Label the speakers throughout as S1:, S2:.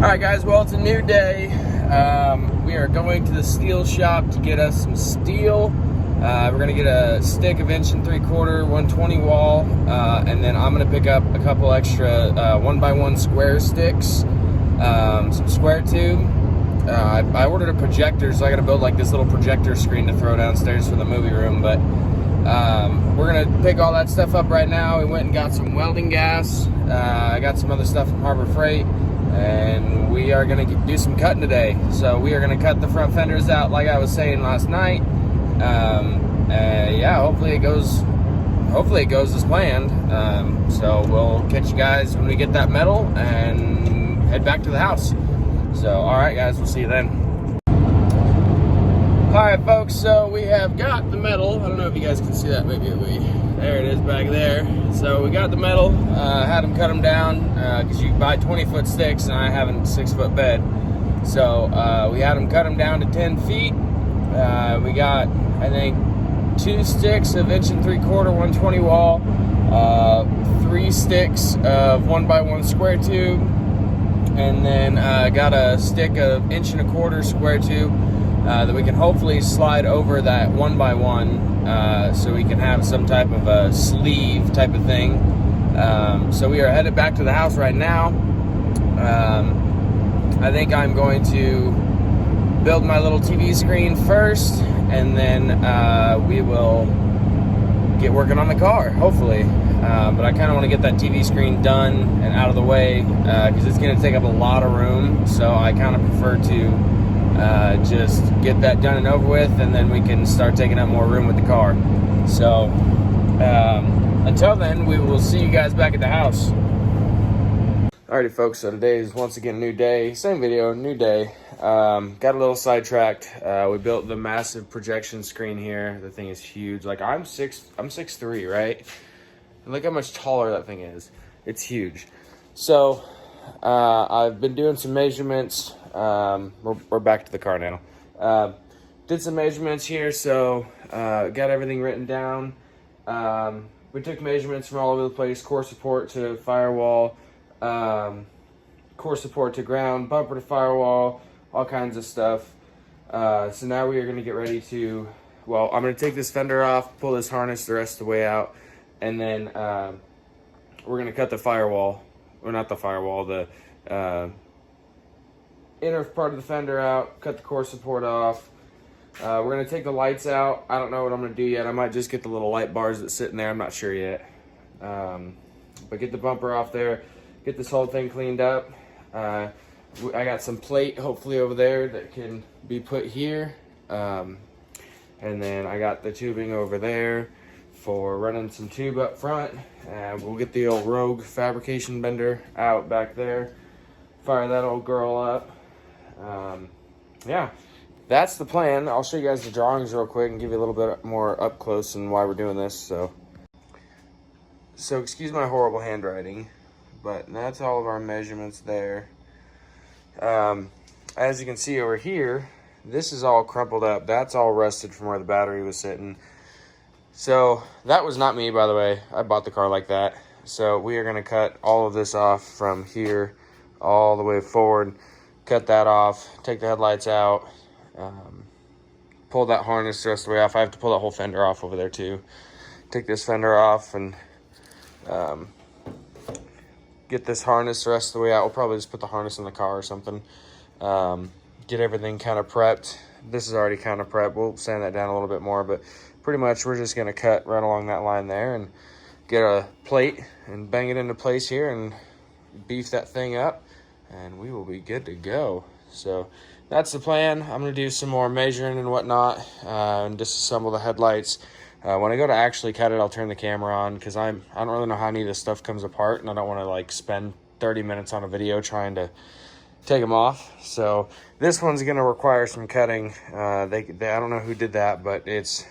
S1: Alright guys, well it's a new day. We are going to the steel shop to get us some steel. We're going to get a stick of 1 3/4, 120 wall, and then I'm going to pick up a couple extra 1x1 square sticks, some square tube. I ordered a projector, so I got to build like this little projector screen to throw downstairs for the movie room, but we're going to pick all that stuff up right now. We went and got some welding gas. I got some other stuff from Harbor Freight. And we are going to do some cutting today. So we are going to cut the front fenders out like I was saying last night. Yeah, hopefully it goes as planned. So we'll catch you guys when we get that metal and head back to the house. So alright guys, we'll see you then. Alright folks, so we have got the metal. I don't know if you guys can see that, maybe there it is back there. So we got the metal, had them cut them down, because you buy 20-foot sticks and I have a 6-foot bed. So we had them cut them down to 10 feet. We got, I think, 2 sticks of 1 3/4, 120 wall, 3 sticks of 1x1 square tube, and then got a stick of 1 1/4 square tube that we can hopefully slide over that 1x1. So we can have some type of a sleeve type of thing. So we are headed back to the house right now. I think I'm going to build my little TV screen first, and then we will get working on the car, hopefully. But I kind of want to get that TV screen done and out of the way, because it's going to take up a lot of room. So I kind of prefer to just get that done and over with, and then we can start taking up more room with the car. So until then, we will see you guys back at the house. Alrighty folks, so today is once again a new day, same video, new day. Got a little sidetracked. We built the massive projection screen here. The thing is huge. Like I'm 6'3", right? And look how much taller that thing is. It's huge. So I've been doing some measurements. We're back to the car now. Did some measurements here, so got everything written down. We took measurements from all over the place: core support to firewall, core support to ground, bumper to firewall, all kinds of stuff. So now we are going to get ready to, well, I'm going to take this fender off, pull this harness the rest of the way out, and then we're going to cut the firewall, or not the firewall, the inner part of the fender out, cut the core support off. We're going to take the lights out. I don't know what I'm going to do yet. I might just get the little light bars that sit in there. I'm not sure yet. But get the bumper off there, get this whole thing cleaned up. I got some plate hopefully over there that can be put here. And then I got the tubing over there for running some tube up front. We'll get the old Rogue fabrication bender out back there. Fire that old girl up. Yeah, that's the plan. I'll show you guys the drawings real quick and give you a little bit more up close and why we're doing this. So excuse my horrible handwriting, but that's all of our measurements there. As you can see over here, this is all crumpled up. That's all rusted from where the battery was sitting. So that was not me, by the way. I bought the car like that. So we are going to cut all of this off from here all the way forward. Cut that off, take the headlights out, pull that harness the rest of the way off. I have to pull that whole fender off over there too. Take this fender off and get this harness the rest of the way out. We'll probably just put the harness in the car or something. Get everything kind of prepped. This is already kind of prepped. We'll sand that down a little bit more, but pretty much we're just going to cut right along that line there and get a plate and bang it into place here and beef that thing up, and we will be good to go. So that's the plan. I'm going to do some more measuring and whatnot, and disassemble the headlights. When I go to actually cut it, I'll turn the camera on, because I don't really know how any of this stuff comes apart, and I don't want to like spend 30 minutes on a video trying to take them off. So this one's going to require some cutting. I don't know who did that, but it's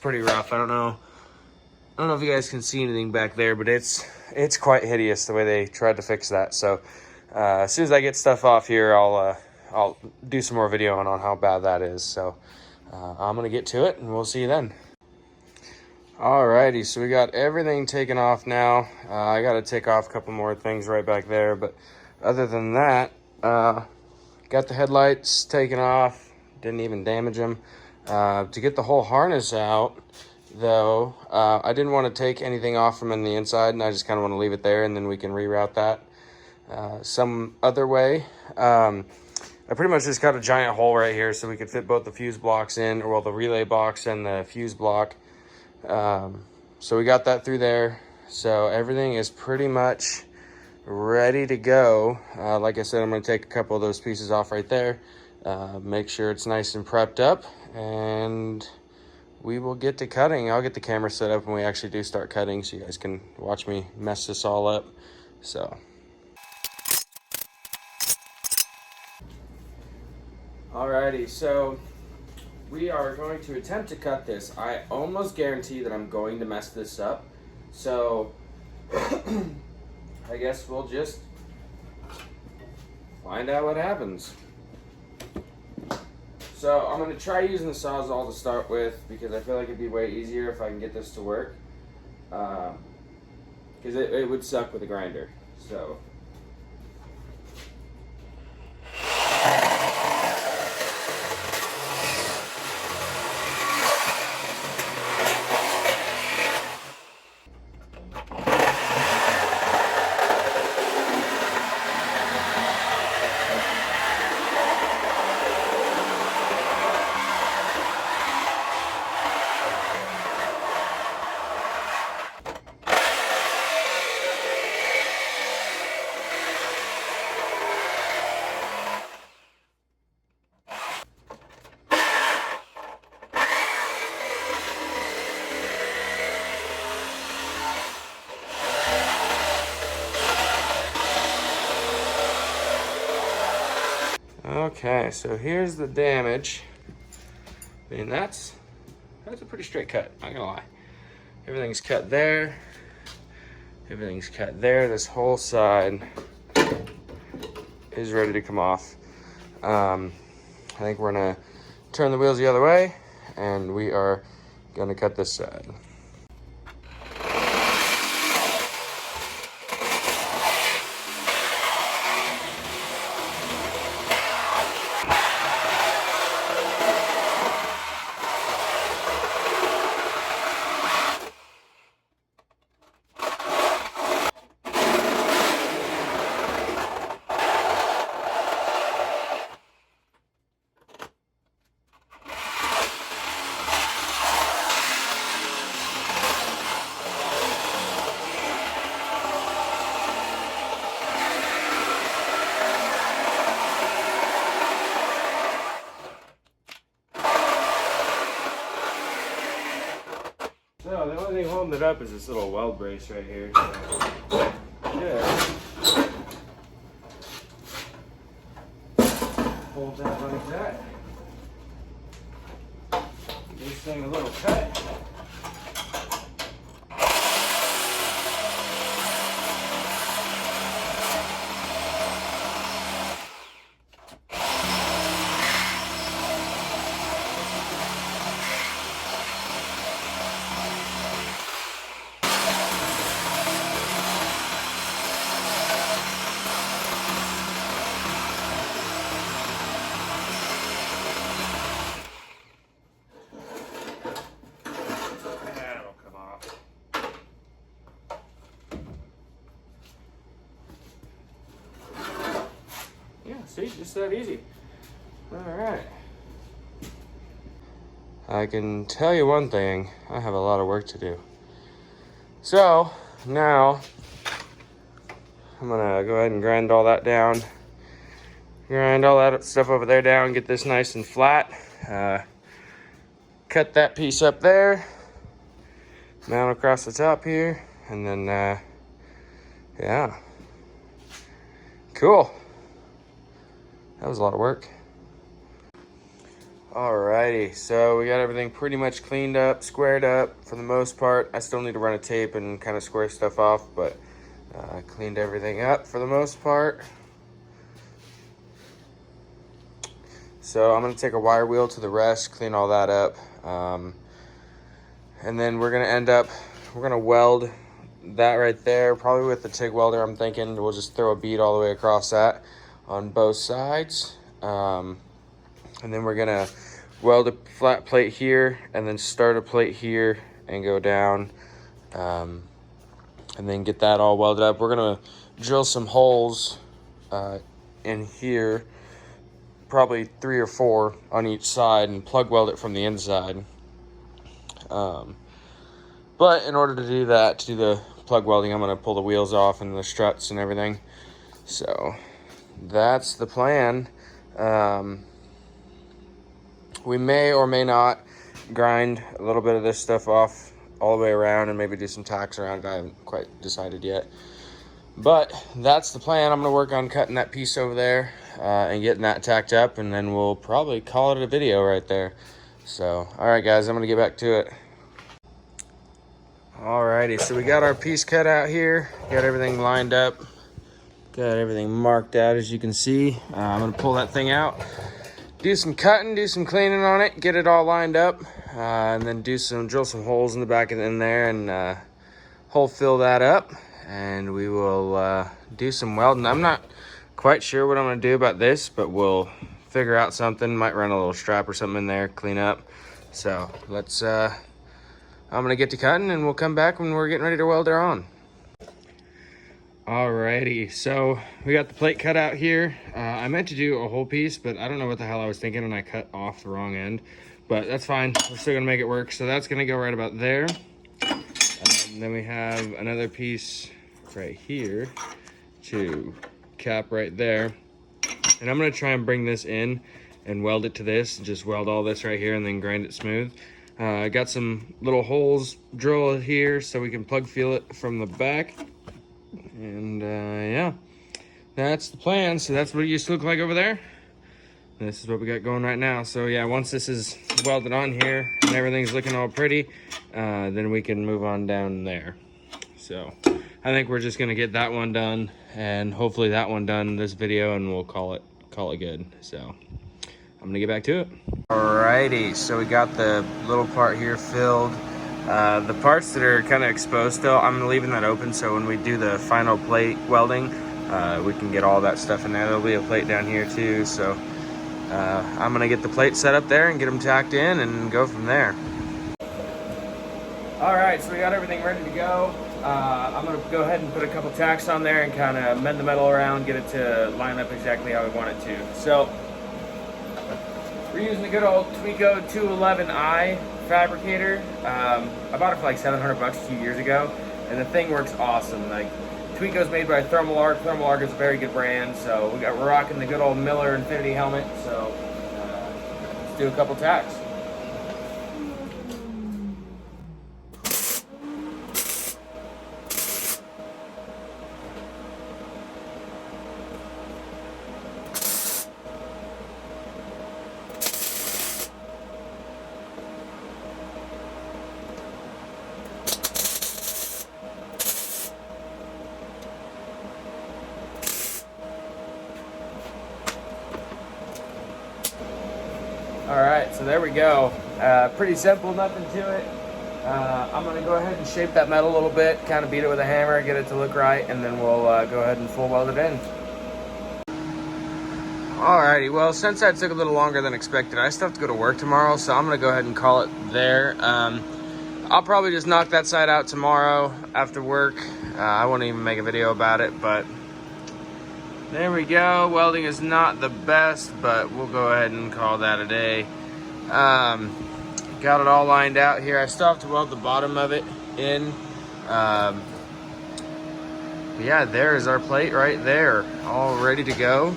S1: pretty rough. I don't know if you guys can see anything back there, but it's quite hideous the way they tried to fix that. So as soon as I get stuff off here, I'll do some more video on how bad that is. So I'm gonna get to it, and we'll see you then. Alrighty, so we got everything taken off now. I got to take off a couple more things right back there, but other than that, Got the headlights taken off, didn't even damage them. To get the whole harness out, though, I didn't want to take anything off from in the inside, and I just kind of want to leave it there, and then we can reroute that some other way. I pretty much just cut a giant hole right here so we could fit both the fuse blocks in, or well, the relay box and the fuse block. So we got that through there. So everything is pretty much ready to go. Like I said, I'm going to take a couple of those pieces off right there, make sure it's nice and prepped up, and we will get to cutting. I'll get the camera set up when we actually do start cutting so you guys can watch me mess this all up. So alrighty, so we are going to attempt to cut this. I almost guarantee that I'm going to mess this up, so I guess we'll just find out what happens. So I'm going to try using the Sawzall to start with, because I feel like it'd be way easier if I can get this to work, because it would suck with a grinder. So okay, so here's the damage. I mean, that's a pretty straight cut, not gonna lie. Everything's cut there. Everything's cut there. This whole side is ready to come off. I think we're gonna turn the wheels the other way, and we are gonna cut this side. So the only thing holding it up is this little weld brace right here. So, yeah. Hold that like that. Give this thing a little cut. See, just that easy. All right. I can tell you one thing, I have a lot of work to do. So now I'm gonna go ahead and grind all that down. Grind all that stuff over there down, get this nice and flat. Cut that piece up there, mount across the top here, and then yeah. Cool. That was a lot of work. Alrighty, so we got everything pretty much cleaned up, squared up for the most part. I still need to run a tape and kind of square stuff off, but cleaned everything up for the most part. So I'm gonna take a wire wheel to the rest, clean all that up. And then we're gonna weld that right there, probably with the TIG welder. I'm thinking we'll just throw a bead all the way across that. on both sides. And then we're gonna weld a flat plate here and then start a plate here and go down, and then get that all welded up. We're gonna drill some holes in here, probably 3 or 4 on each side, and plug weld it from the inside. But in order to do that, to do the plug welding, I'm gonna pull the wheels off and the struts and everything. So that's the plan. We may or may not grind a little bit of this stuff off all the way around and maybe do some tacks around it. I haven't quite decided yet. But that's the plan. I'm gonna work on cutting that piece over there and getting that tacked up, and then we'll probably call it a video right there. So, all right guys, I'm gonna get back to it. Alrighty, so we got our piece cut out here, got everything lined up, got everything marked out as you can see. I'm gonna pull that thing out, do some cutting, do some cleaning on it, get it all lined up, and then drill some holes in the back of in there and hole fill that up, and we will do some welding. I'm not quite sure what I'm gonna do about this, but we'll figure out something. Might run a little strap or something in there, clean up. So let's I'm gonna get to cutting and we'll come back when we're getting ready to weld her on. Alrighty, so we got the plate cut out here. I meant to do a whole piece, but I don't know what the hell I was thinking and I cut off the wrong end, but that's fine. We're still gonna make it work. So that's gonna go right about there. Then we have another piece right here to cap right there. And I'm gonna try and bring this in and weld it to this, and just weld all this right here and then grind it smooth. I got some little holes drilled here so we can plug feel it from the back. And yeah, that's the plan. So that's what it used to look like over there. And this is what we got going right now. So yeah, once this is welded on here and everything's looking all pretty, then we can move on down there. So I think we're just gonna get that one done and hopefully that one done this video, and we'll call it good. So I'm gonna get back to it. Alrighty, so we got the little part here filled. The parts that are kind of exposed still, I'm leaving that open so when we do the final plate welding, we can get all that stuff in there. There'll be a plate down here too, so I'm gonna get the plate set up there and get them tacked in and go from there. Alright, so we got everything ready to go. I'm gonna go ahead and put a couple tacks on there and kind of mend the metal around, get it to line up exactly how we want it to. So we're using the good old Tweco 211i fabricator. I bought it for like 700 bucks a few years ago, and the thing works awesome. Like, Tweco's made by Thermal Arc. Thermal Arc is a very good brand, so we're rocking the good old Miller Infinity helmet. So let's do a couple tacks. Alright, so there we go. Pretty simple, nothing to it. I'm going to go ahead and shape that metal a little bit, kind of beat it with a hammer, get it to look right, and then we'll go ahead and full weld it in. Alrighty, well, since that took a little longer than expected, I still have to go to work tomorrow, so I'm going to go ahead and call it there. I'll probably just knock that side out tomorrow after work. I won't even make a video about it, but there we go. Welding is not the best, but we'll go ahead and call that a day. Got it all lined out here. I still have to weld the bottom of it in. Yeah, there is our plate right there, all ready to go.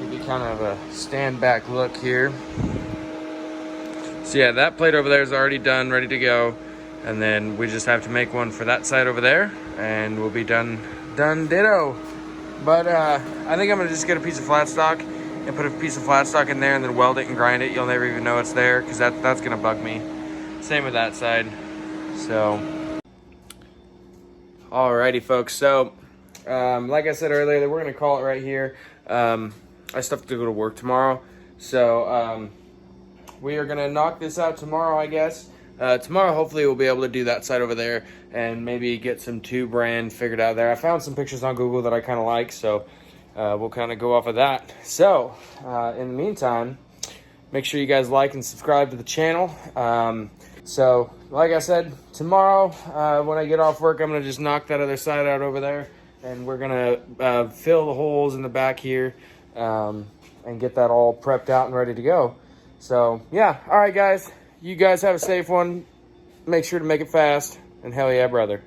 S1: Give you kind of a stand back look here. So yeah, that plate over there is already done, ready to go. And then we just have to make one for that side over there, and we'll be done ditto. But I think I'm gonna just get a piece of flat stock and put a piece of flat stock in there and then weld it and grind it. You'll never even know it's there because that's gonna bug me. Same with that side. So, alrighty folks, so like I said earlier, we're gonna call it right here. I still have to go to work tomorrow, so we are gonna knock this out tomorrow, I guess. Tomorrow, hopefully, we'll be able to do that side over there and maybe get some tube brand figured out there. I found some pictures on Google that I kind of like, so we'll kind of go off of that. So in the meantime, make sure you guys like and subscribe to the channel. So like I said, tomorrow when I get off work, I'm gonna just knock that other side out over there, and we're gonna fill the holes in the back here and get that all prepped out and ready to go. So yeah, all right guys, you guys have a safe one. Make sure to make it fast, and hell yeah, brother.